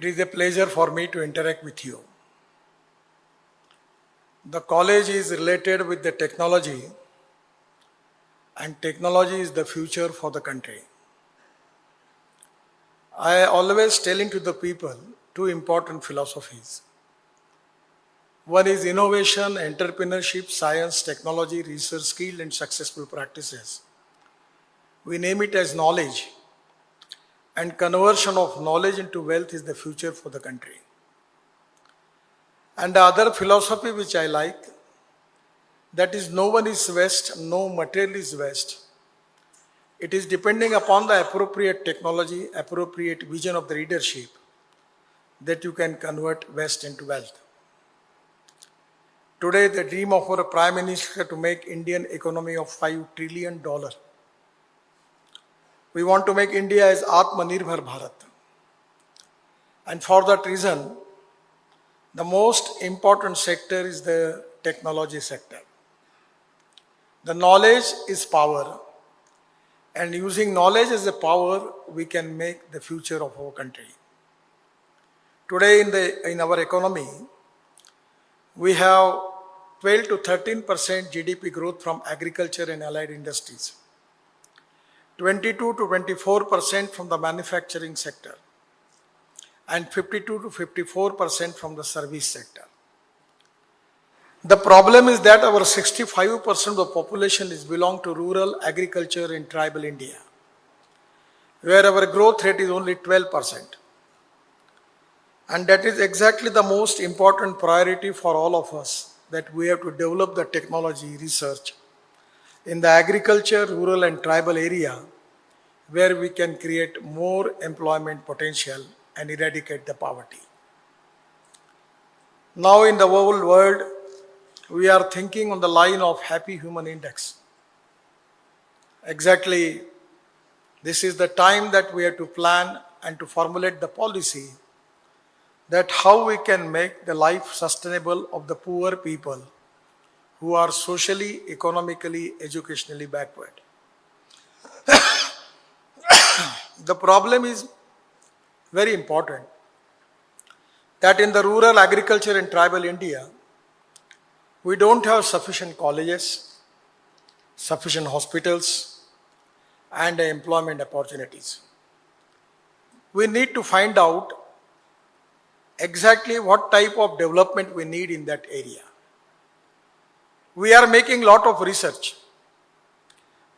It is a pleasure for me to interact with you. The college is related with the technology, and technology is the future for the country. I always telling to the people two important philosophies. One is innovation, entrepreneurship, science, technology, research, skill and successful practices. We name it as knowledge, and conversion of knowledge into wealth is the future for the country. And the other philosophy which I like, that is no one is West, no material is West. It is depending upon the appropriate technology, appropriate vision of the leadership that you can convert West into wealth. Today, the dream of our Prime Minister to make Indian economy of $5 trillion. We want to make India as Atmanirbhar Bharat. And for that reason, the most important sector is the technology sector. The knowledge is power. And using knowledge as a power, we can make the future of our country. Today in our economy, we have 12 to 13% GDP growth from agriculture and allied industries, 22 to 24% from the manufacturing sector, and 52 to 54% from the service sector. The problem is that our 65% of the population is belong to rural agriculture in tribal India, where our growth rate is only 12%. And that is exactly the most important priority for all of us, that we have to develop the technology research in the agriculture, rural and tribal area, where we can create more employment potential and eradicate the poverty. Now in the whole world, we are thinking on the line of Happy Human Index. Exactly, this is the time that we have to plan and to formulate the policy that how we can make the life sustainable of the poor people who are socially, economically, educationally backward. The problem is very important that in the rural agriculture and tribal India, we don't have sufficient colleges, sufficient hospitals, and employment opportunities. We need to find out exactly what type of development we need in that area. We are making a lot of research,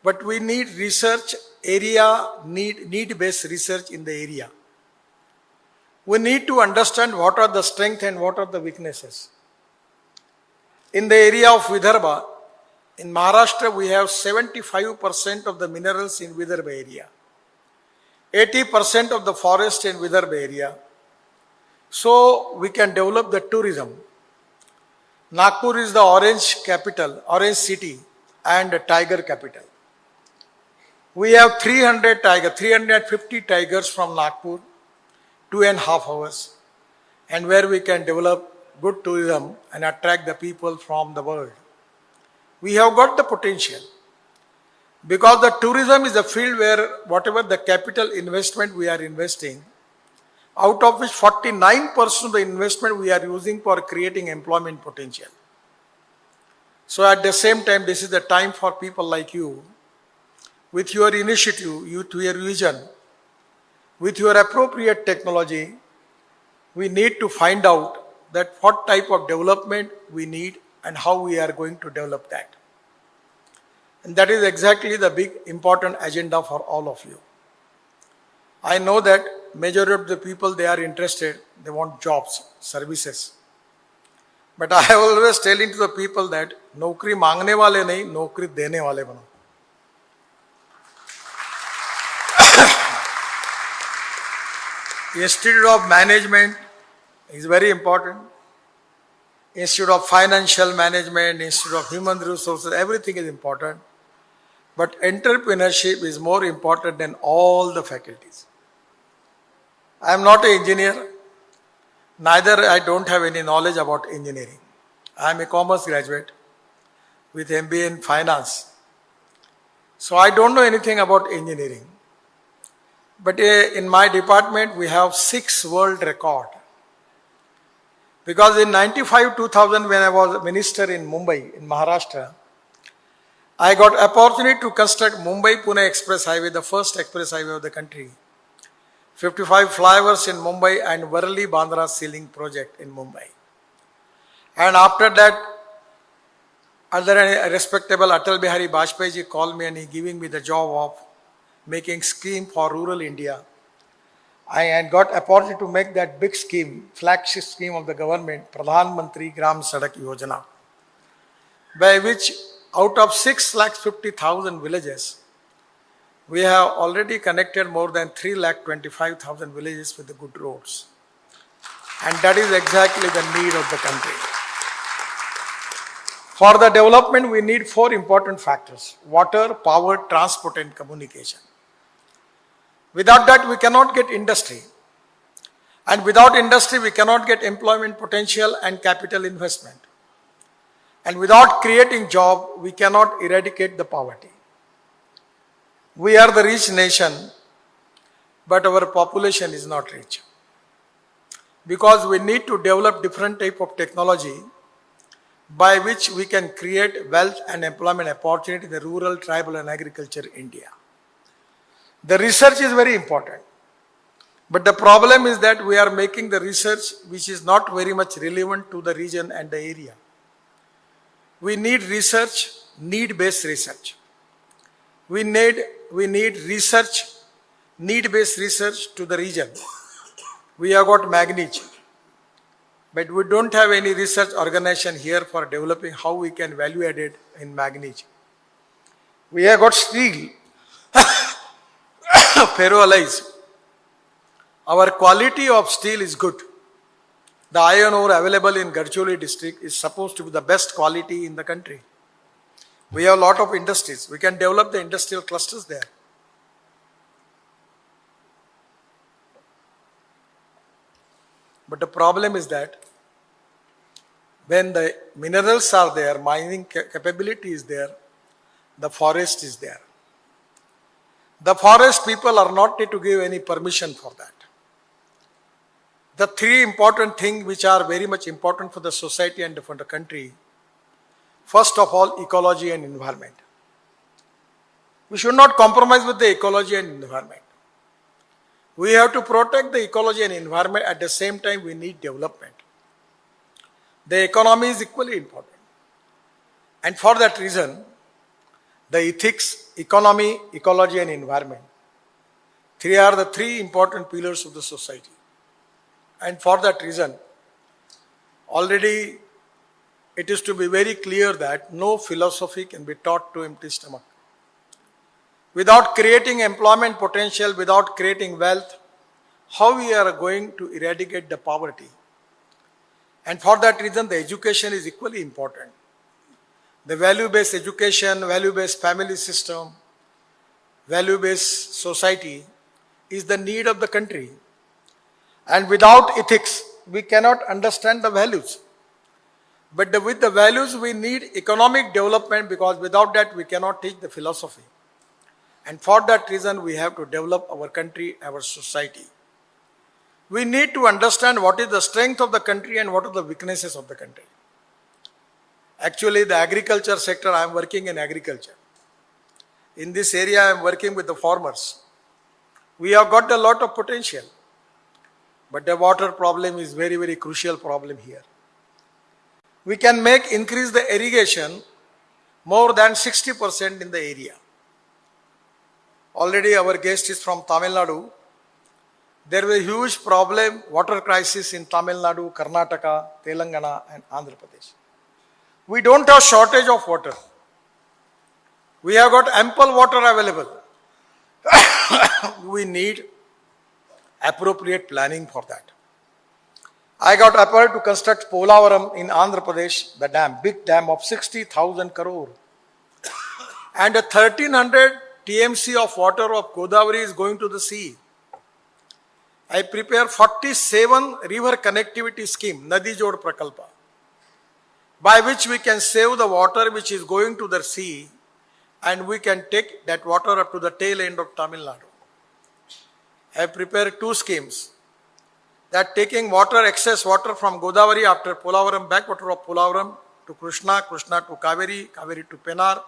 but we need research area, need-based research in the area. We need to understand what are the strengths and what are the weaknesses. In the area of Vidarbha, in Maharashtra, we have 75% of the minerals in Vidarbha area, 80% of the forest in Vidarbha area. So we can develop the tourism. Nagpur is the orange capital, orange city and a tiger capital. We have 350 tigers from Nagpur, 2.5 hours, and where we can develop good tourism and attract the people from the world. We have got the potential because the tourism is a field where whatever the capital investment we are investing, out of which 49% of the investment we are using for creating employment potential. So at the same time, this is the time for people like you, with your initiative, with your vision, with your appropriate technology, we need to find out that what type of development we need and how we are going to develop that. And that is exactly the big important agenda for all of you. I know that majority of the people, they are interested, they want jobs, services. But I have always telling to the people that नौकरी मांगने वाले नहीं, नौकरी देने वाले बनो. Institute of Management is very important. Institute of Financial Management, Institute of Human Resources, everything is important. But entrepreneurship is more important than all the faculties. I am not an engineer, neither I don't have any knowledge about engineering. I am a commerce graduate with MBA in finance. So I don't know anything about engineering. But in my department, we have 6 world record. Because in 95-2000, when I was a minister in Mumbai, in Maharashtra, I got opportunity to construct Mumbai-Pune Express Highway, the first express highway of the country. 55 flyovers in Mumbai and Worli-Bandra ceiling project in Mumbai. And after that, other respectable Atal Bihari Vajpayee ji called me and he giving me the job of making scheme for rural India. I had got opportunity to make that big scheme, flagship scheme of the government, Pradhan Mantri Gram Sadak Yojana, by which out of 6,50,000 villages, we have already connected more than 3,25,000 villages with the good roads. And that is exactly the need of the country. For the development, we need 4 important factors: water, power, transport, and communication. Without that, we cannot get industry. And without industry, we cannot get employment potential and capital investment. And without creating job, we cannot eradicate the poverty. We are the rich nation, but our population is not rich. Because we need to develop different type of technology by which we can create wealth and employment opportunity in the rural, tribal and agriculture India. The research is very important. But the problem is that we are making the research which is not very much relevant to the region and the area. We need research, need-based research. We need research, need-based research to the region. We have got manganese, but we don't have any research organization here for developing how we can value add it in manganese. We have got steel, ferroalloys. Our quality of steel is good. The iron ore available in Gadkari district is supposed to be the best quality in the country. We have a lot of industries. We can develop the industrial clusters there. But the problem is that when the minerals are there, mining capability is there, the forest is there. The forest people are not need to give any permission for that. The 3 important things which are very much important for the society and for the country: first of all, ecology and environment. We should not compromise with the ecology and environment. We have to protect the ecology and environment. At the same time, we need development. The economy is equally important. And for that reason, the ethics, economy, ecology and environment, 3 are the 3 important pillars of the society. And for that reason, already it is to be very clear that no philosophy can be taught to empty stomach. Without creating employment potential, without creating wealth, how we are going to eradicate the poverty? And for that reason, the education is equally important. The value-based education, value-based family system, value-based society is the need of the country. And without ethics, we cannot understand the values. But with the values, we need economic development, because without that, we cannot teach the philosophy. And for that reason, we have to develop our country, our society. We need to understand what is the strength of the country and what are the weaknesses of the country. Actually, the agriculture sector, I am working in agriculture. In this area, I am working with the farmers. We have got a lot of potential. But the water problem is very, very crucial problem here. We can increase the irrigation more than 60% in the area. Already our guest is from Tamil Nadu. There was a huge problem, water crisis in Tamil Nadu, Karnataka, Telangana and Andhra Pradesh. We don't have shortage of water. We have got ample water available. We need appropriate planning for that. I got appointed to construct Polavaram in Andhra Pradesh, the dam, big dam of 60,000 crore. And 1300 TMC of water of Godavari is going to the sea. I prepare 47 river connectivity scheme, Nadi Jod Prakalpa, by which we can save the water which is going to the sea, and we can take that water up to the tail end of Tamil Nadu. I have prepared two schemes. That taking water, excess water from Godavari after Polavaram, backwater of Polavaram to Krishna, Krishna to Kaveri, Kaveri to Penar,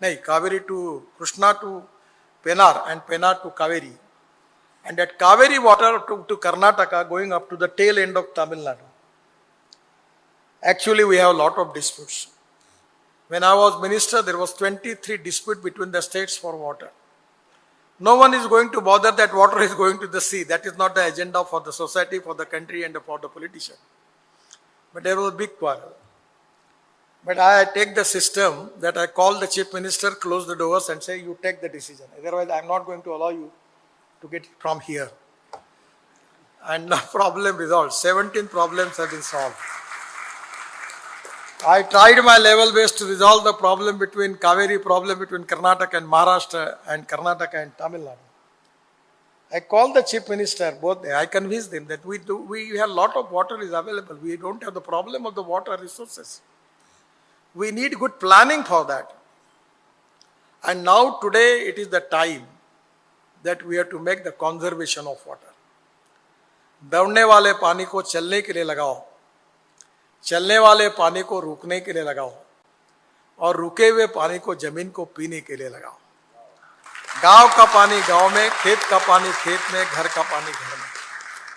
Kaveri to Krishna to Penar and Penar to Kaveri. And that Kaveri water to Karnataka going up to the tail end of Tamil Nadu. Actually, we have a lot of disputes. When I was minister, there was 23 disputes between the states for water. No one is going to bother that water is going to the sea. That is not the agenda for the society, for the country and for the politician. But there was a big quarrel. But I take the system that I call the chief minister, close the doors and say, you take the decision. Otherwise, I am not going to allow you to get it from here. And the problem resolved. 17 problems have been solved. I tried my level best to resolve the problem between Kaveri, problem between Karnataka and Maharashtra and Karnataka and Tamil Nadu. I called the chief minister, both I convinced them that we have a lot of water is available. We don't have the problem of the water resources. We need good planning for that. And now today it is the time that we have to make the conservation of water. दौड़ने वाले पानी को चलने के लिए लगाओ, चलने वाले पानी को रुकने के लिए लगाओ और रुके हुए पानी को जमीन को पीने के लिए लगाओ. गांव का पानी गांव में, खेत का पानी खेत में, घर का पानी घर में.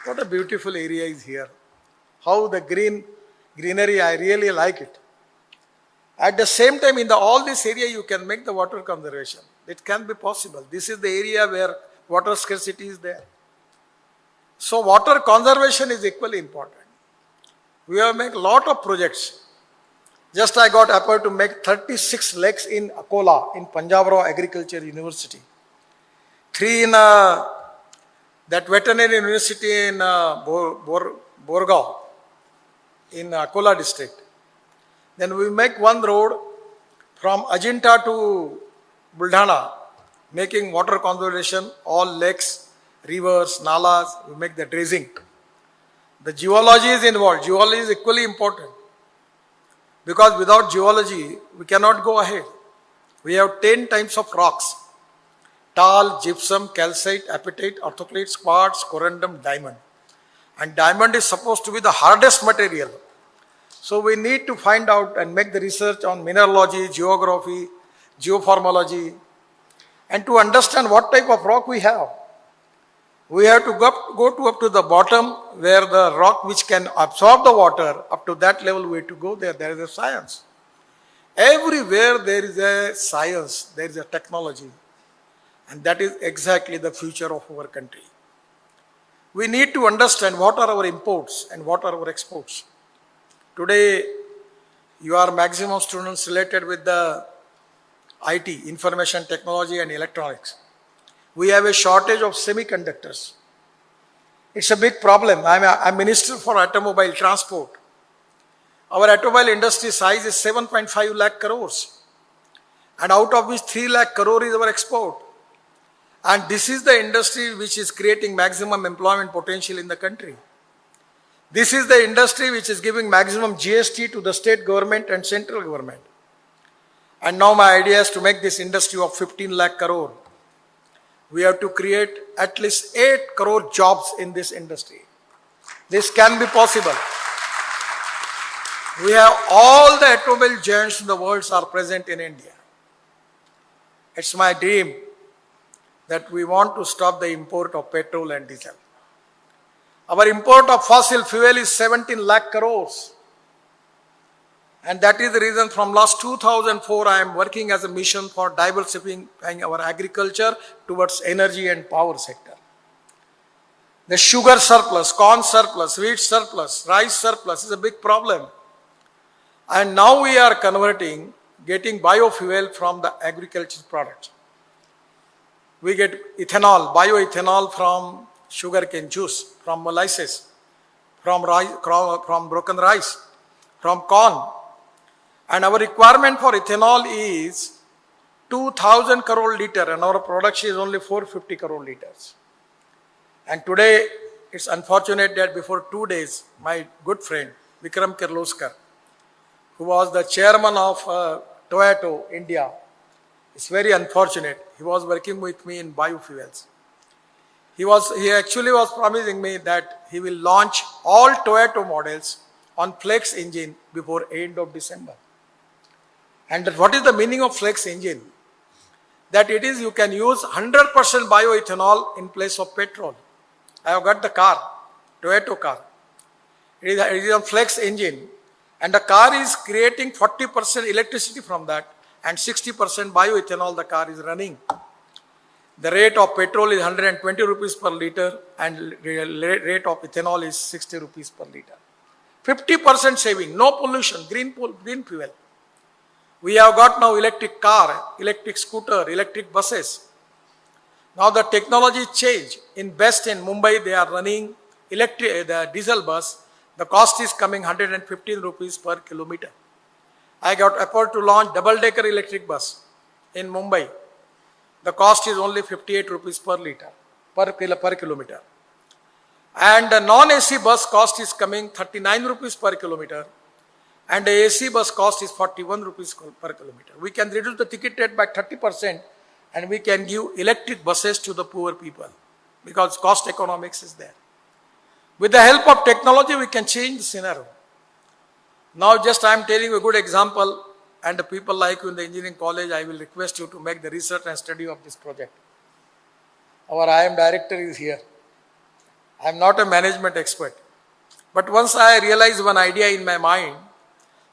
What a beautiful area is here. How the greenery, I really like it. At the same time, in all this area, you can make the water conservation. It can be possible. This is the area where water scarcity is there. So water conservation is equally important. We have made a lot of projects. Just I got appointed to make 36 lakes in Akola, in Punjab Agriculture University. 3 in that veterinary university in Borgaon, in Akola district. Then we make one road from Ajinta to Buldhana, making water conservation, all lakes, rivers, nalas, we make the dredging. The geology is involved. Geology is equally important. Because without geology, we cannot go ahead. We have 10 types of rocks. Tall, gypsum, calcite, apatite, orthoclase, quartz, corundum, diamond. And diamond is supposed to be the hardest material. So we need to find out and make the research on mineralogy, geography, geoformology, and to understand what type of rock we have. We have to go up to the bottom where the rock which can absorb the water, up to that level we have to go there. There is a science. Everywhere there is a science, there is a technology. And that is exactly the future of our country. We need to understand what are our imports and what are our exports. Today, you are maximum students related with the IT, information technology and electronics. We have a shortage of semiconductors. It's a big problem. I'm Minister for Automobile Transport. Our automobile industry size is 7.5 lakh crores. And out of which 3 lakh crore is our export. And this is the industry which is creating maximum employment potential in the country. This is the industry which is giving maximum GST to the state government and central government. And now my idea is to make this industry of 15 lakh crore. We have to create at least 8 crore jobs in this industry. This can be possible. We have all the automobile giants in the world are present in India. It's my dream that we want to stop the import of petrol and diesel. Our import of fossil fuel is 17 lakh crores. And that is the reason from last 2004 I am working as a mission for diversifying our agriculture towards energy and power sector. The sugar surplus, corn surplus, wheat surplus, rice surplus is a big problem. And now we are getting biofuel from the agriculture products. We get ethanol, bioethanol from sugarcane juice, from molasses, from broken rice, from corn. And our requirement for ethanol is 2000 crore liter and our production is only 450 crore liters. And today, it's unfortunate that before 2 days, my good friend, Vikram Kirloskar, who was the chairman of Toyota India, it's very unfortunate. He was working with me in biofuels. He actually was promising me that he will launch all Toyota models on flex engine before end of December. And what is the meaning of flex engine? That it is you can use 100% bioethanol in place of petrol. I have got the car, Toyota car. It is a flex engine, and the car is creating 40% electricity from that, and 60% bioethanol the car is running. The rate of petrol is 120 rupees per liter, and rate of ethanol is 60 rupees per liter. 50% saving, no pollution, green fuel. We have got now electric car, electric scooter, electric buses. Now the technology change. In Best in Mumbai, they are running the diesel bus. The cost is coming 115 rupees per kilometer. I got offered to launch double-decker electric bus in Mumbai. The cost is only 58 rupees per liter, per kilometer. And the non-AC bus cost is coming 39 rupees per kilometer. And the AC bus cost is 41 rupees per kilometer. We can reduce the ticket rate by 30%, and we can give electric buses to the poor people because cost economics is there. With the help of technology, we can change the scenario. Now just I am telling you a good example, and the people like you in the engineering college, I will request you to make the research and study of this project. Our IM director is here. I am not a management expert. But once I realized one idea in my mind,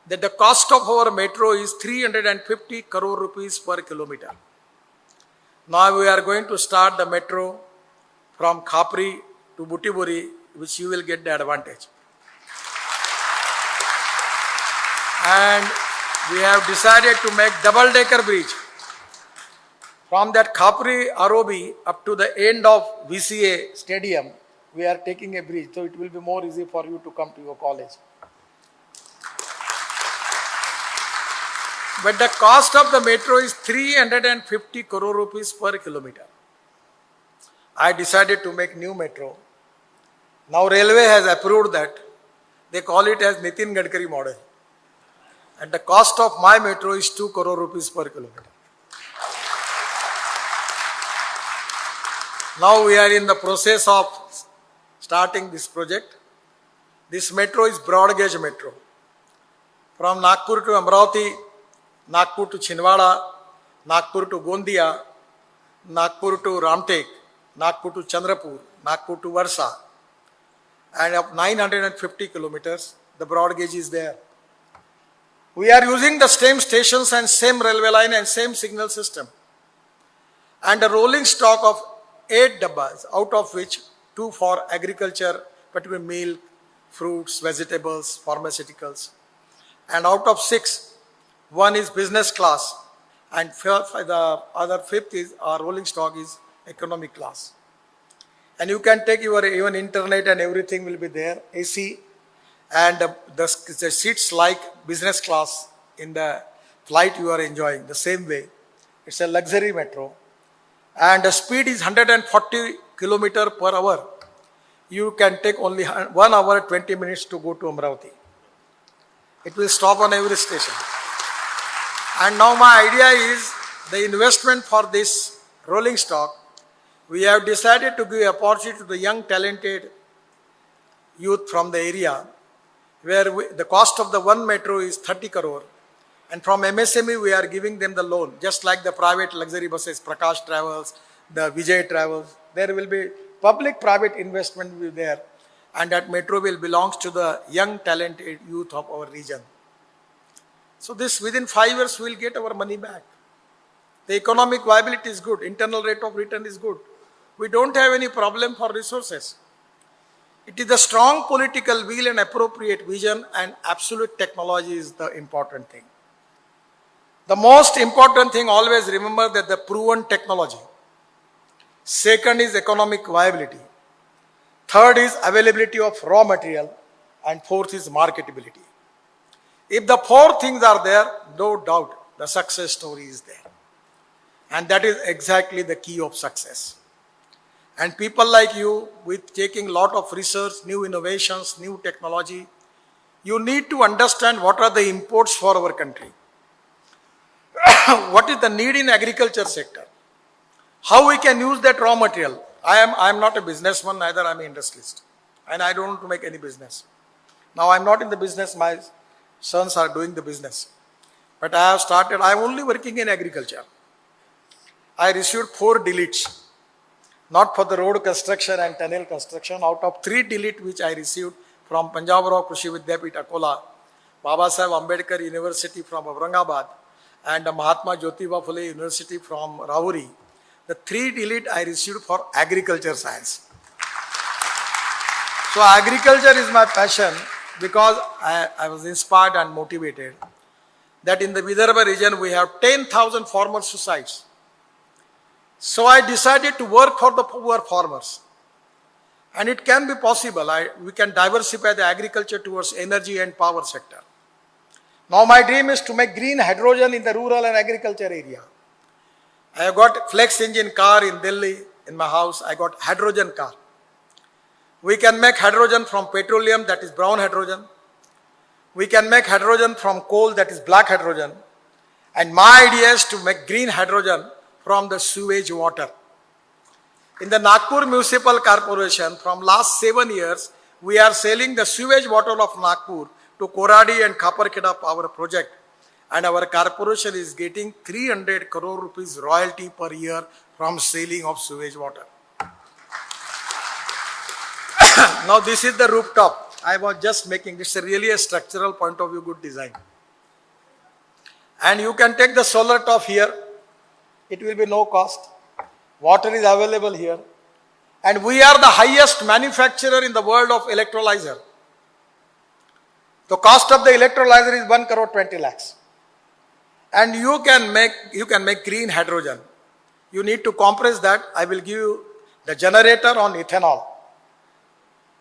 that the cost of our metro is 350 crore rupees per kilometer. Now we are going to start the metro from KHABREE to Butiburi, which you will get the advantage. And we have decided to make double-decker bridge. From that KHABREE ROB up to the end of VCA stadium, we are taking a bridge, so it will be more easy for you to come to your college. But the cost of the metro is 350 crore rupees per kilometer. I decided to make new metro. Now railway has approved that. They call it as Nitin Gadkari model. And the cost of my metro is 2 crore rupees per kilometer. Now we are in the process of starting this project. This metro is broad gauge metro. From Nagpur to Amravati, Nagpur to Chinwada, Nagpur to Gondia, Nagpur to Ramtek, Nagpur to Chandrapur, Nagpur to Varsa, and up 950 kilometers, the broad gauge is there. We are using the same stations and same railway line and same signal system. And a rolling stock of 8 dabbas, out of which 2 for agriculture, particularly milk, fruits, vegetables, pharmaceuticals. And out of 6, 1 is business class, and the other 5th is our rolling stock is economic class. And you can take your even internet and everything will be there, AC, and the seats like business class in the flight you are enjoying the same way. It's a luxury metro, and the speed is 140 kilometer per hour. You can take only 1 hour 20 minutes to go to Amravati. It will stop on every station. And now my idea is the investment for this rolling stock. We have decided to give opportunity to the young talented youth from the area, where the cost of the one metro is 30 crore. And from MSME we are giving them the loan, just like the private luxury buses, Prakash Travels, the Vijay Travels. There will be public-private investment will be there, and that metro will belong to the young talented youth of our region. So this within 5 years we will get our money back. The economic viability is good, internal rate of return is good. We don't have any problem for resources. It is the strong political will and appropriate vision, and absolute technology is the important thing. The most important thing, always remember that the proven technology. Second is economic viability. Third is availability of raw material, and fourth is marketability. If the 4 things are there, no doubt the success story is there. And that is exactly the key of success. And people like you, with taking lot of research, new innovations, new technology, you need to understand what are the imports for our country. What is the need in agriculture sector? How we can use that raw material? I am not a businessman, neither I am an industrialist. And I don't want to make any business. Now I am not in the business, my sons are doing the business. But I am only working in agriculture. I received 4 deletes, not for the road construction and tunnel construction. Out of 3 deletes which I received from Punjab Rao Krishi Vidyapit Akola, Baba Saheb Ambedkar University from Aurangabad, and Mahatma Jyotiba Phule University from Rauri, the 3 delete I received for agriculture science. So agriculture is my passion because I was inspired and motivated that in the Vidarbha region we have 10,000 farmer suicides. So I decided to work for the poor farmers. And it can be possible. We can diversify the agriculture towards energy and power sector. Now my dream is to make green hydrogen in the rural and agriculture area. I have got flex engine car in Delhi in my house. I got hydrogen car. We can make hydrogen from petroleum, that is brown hydrogen. We can make hydrogen from coal, that is black hydrogen. And my idea is to make green hydrogen from the sewage water. In the Nagpur Municipal Corporation, from last 7 years, we are selling the sewage water of Nagpur to Koradi and Khaparkheda power project. And our corporation is getting 300 crore rupees royalty per year from selling of sewage water. Now this is the rooftop. I was just making, it's really a structural point of view, good design. And you can take the solar top here. It will be no cost. Water is available here. And we are the highest manufacturer in the world of electrolyzer. The cost of the electrolyzer is 1 crore 20 lakhs. And you can make green hydrogen. You need to compress that. I will give you the generator on ethanol.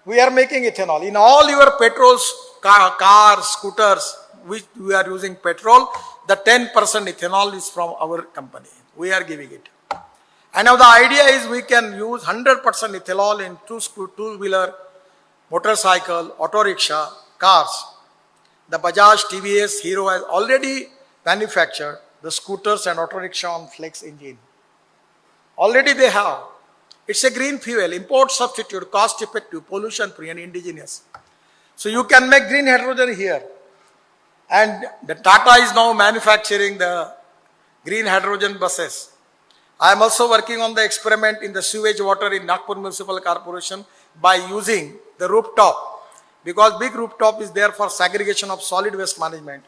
We are making ethanol. In all your petrols, cars, scooters, which we are using petrol, the 10% ethanol is from our company. We are giving it. And now the idea is we can use 100% ethanol in two-wheeler, motorcycle, auto rickshaw, cars. The Bajaj, TVS, Hero has already manufactured the scooters and auto rickshaw on flex engine. Already they have. It's a green fuel, import substitute, cost effective, pollution free and indigenous. So you can make green hydrogen here. And the Tata is now manufacturing the green hydrogen buses. I am also working on the experiment in the sewage water in Nagpur Municipal Corporation by using the rooftop. Because big rooftop is there for segregation of solid waste management.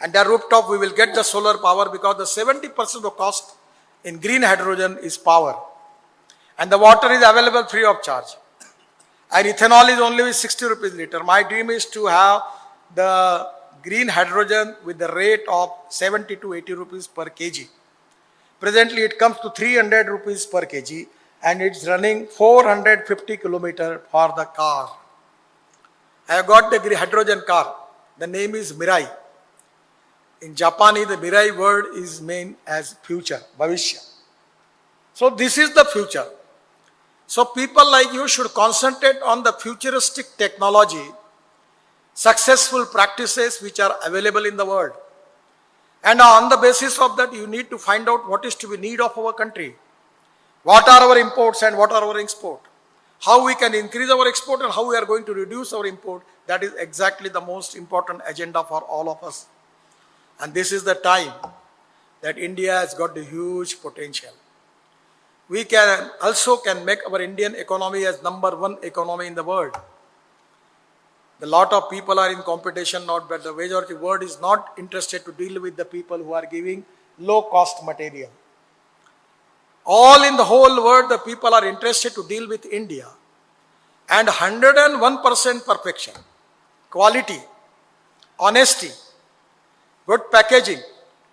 And that rooftop we will get the solar power because the 70% of the cost in green hydrogen is power. And the water is available free of charge. And ethanol is only with 60 rupees liter. My dream is to have the green hydrogen with the rate of 70 to 80 rupees per kg. Presently it comes to 300 rupees per kg and it's running 450 kilometers for the car. I have got the hydrogen car. The name is Mirai. In Japanese, the Mirai word is meant as future, Bhavishya. So this is the future. So people like you should concentrate on the futuristic technology, successful practices which are available in the world. And on the basis of that, you need to find out what is to be need of our country. What are our imports and what are our export? How we can increase our export and how we are going to reduce our import. That is exactly the most important agenda for all of us. And this is the time that India has got the huge potential. We can also make our Indian economy as #1 economy in the world. A lot of people are in competition, but the majority world is not interested to deal with the people who are giving low cost material. All in the whole world, the people are interested to deal with India. And 101% perfection, quality, honesty, good packaging,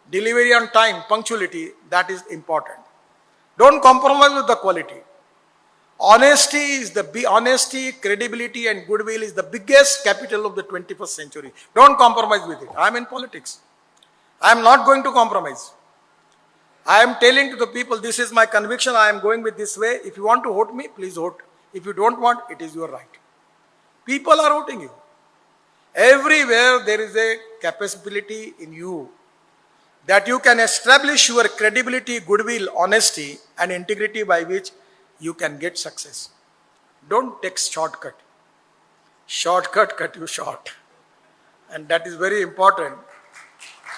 delivery on time, punctuality, that is important. Don't compromise with the quality. Honesty, credibility and goodwill is the biggest capital of the 21st century. Don't compromise with it. I am in politics. I am not going to compromise. I am telling to the people, this is my conviction, I am going with this way. If you want to vote me, please vote. If you don't want, it is your right. People are voting you. Everywhere there is a capability in you that you can establish your credibility, goodwill, honesty and integrity by which you can get success. Don't take shortcut. Shortcut cut you short. And that is very important,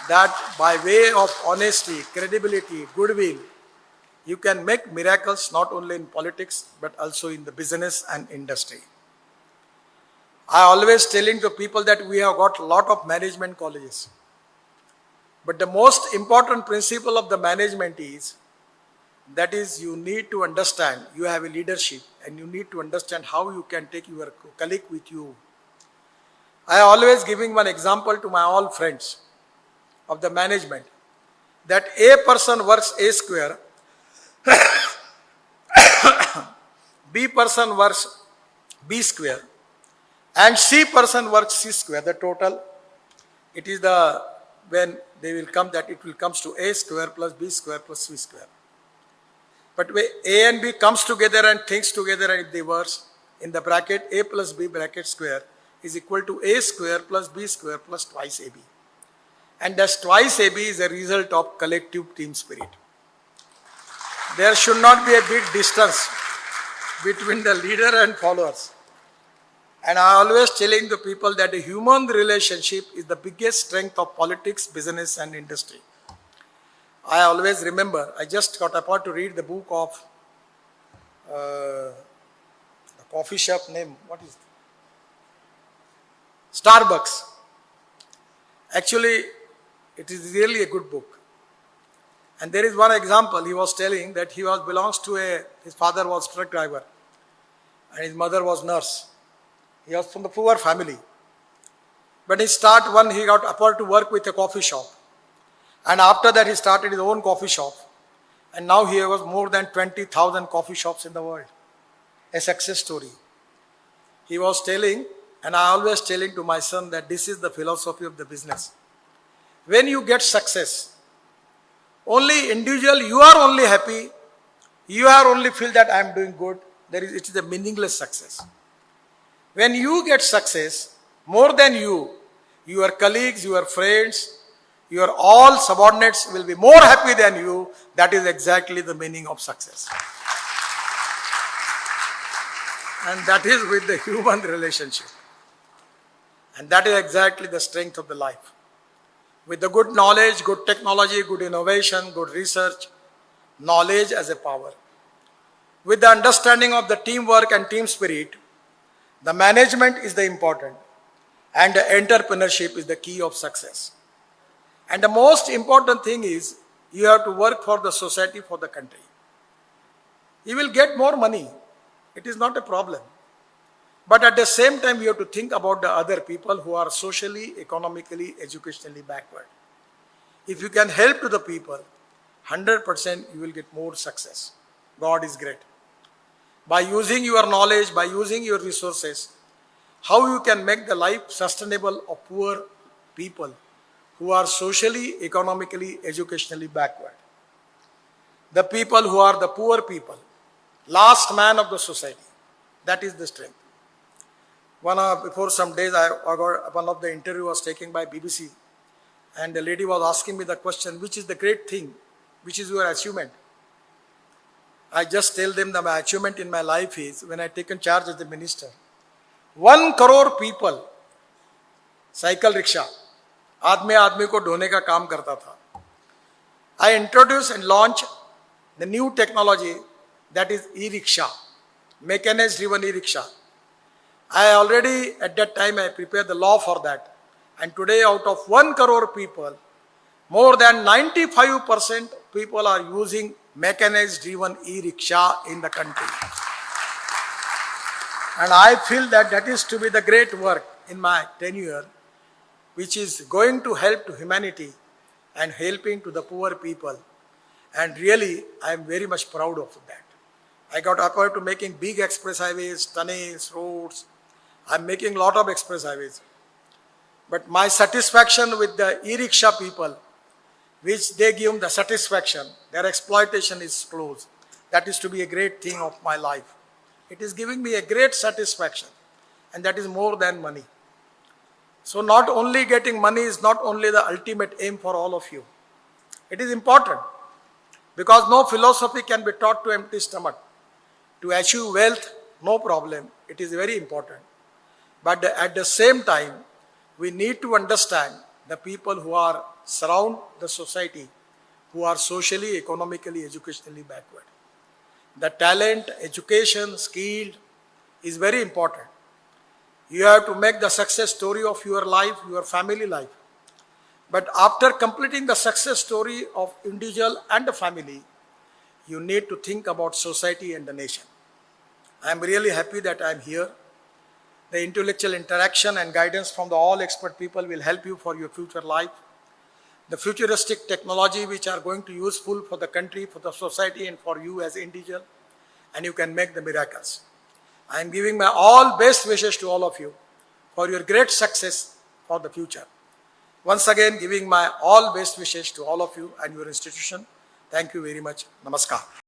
that by way of honesty, credibility, goodwill, you can make miracles not only in politics but also in the business and industry. I always telling to people that we have got a lot of management colleges. But the most important principle of the management is, that is, you need to understand, you have a leadership and you need to understand how you can take your colleague with you. I always giving one example to my all friends of the management, that A person works A square, B person works B square, and C person works C square. The total, it is the, when they will come, that it will comes to A square plus B square plus C square. But when A and B comes together and thinks together, and if they work in the bracket, A plus B bracket square is equal to A square plus B square plus twice AB. And thus twice AB is a result of collective team spirit. There should not be a big distance between the leader and followers. And I always telling the people that the human relationship is the biggest strength of politics, business and industry. I always remember, I just got apart to read the book of the coffee shop name, what is it? Starbucks. Actually, it is really a good book. And there is one example, he was telling that he belongs to his father was truck driver and his mother was nurse. He was from the poor family. But he got apart to work with a coffee shop. And after that he started his own coffee shop. And now he has more than 20,000 coffee shops in the world. A success story. He was telling, and I always telling to my son that this is the philosophy of the business. When you get success, only individual, you are only happy, you are only feel that I am doing good, it is a meaningless success. When you get success, more than you, your colleagues, your friends, your all subordinates will be more happy than you. That is exactly the meaning of success. And that is with the human relationship. And that is exactly the strength of the life. With the good knowledge, good technology, good innovation, good research, knowledge as a power. With the understanding of the teamwork and team spirit, the management is the important and the entrepreneurship is the key of success. And the most important thing is you have to work for the society, for the country. You will get more money. It is not a problem. But at the same time, you have to think about the other people who are socially, economically, educationally backward. If you can help to the people, 100% you will get more success. God is great. By using your knowledge, by using your resources, how you can make the life sustainable of poor people who are socially, economically, educationally backward. The people who are the poor people, last man of the society. That is the strength. Before some days, I got one of the interview was taken by BBC, and the lady was asking me the question, which is the great thing, which is your achievement? I just tell them that my achievement in my life is when I taken charge as the minister. 1 crore people, cycle rickshaw, आदमी को ढोने का काम करता था. I introduced and launched the new technology that is e-rickshaw, mechanized driven e-rickshaw. I already at that time I prepared the law for that. And today out of 1 crore people, more than 95% people are using mechanized driven e-rickshaw in the country. And I feel that that is to be the great work in my tenure, which is going to help to humanity and helping to the poor people. And really, I am very much proud of that. I got up to making big express highways, tunnels, roads. I am making a lot of express highways. But my satisfaction with the e-rickshaw people, which they give the satisfaction, their exploitation is closed. That is to be a great thing of my life. It is giving me a great satisfaction, and that is more than money. So not only getting money is not only the ultimate aim for all of you. It is important because no philosophy can be taught to empty stomach. To achieve wealth, no problem, it is very important. But at the same time, we need to understand the people who are surround the society, who are socially, economically, educationally backward. The talent, education, skill is very important. You have to make the success story of your life, your family life. But after completing the success story of individual and the family, you need to think about society and the nation. I am really happy that I am here. The intellectual interaction and guidance from the all expert people will help you for your future life. The futuristic technology which are going to be useful for the country, for the society, and for you as individual, and you can make the miracles. I am giving my all best wishes to all of you for your great success for the future. Once again, giving my all best wishes to all of you and your institution. Thank you very much. Namaskar.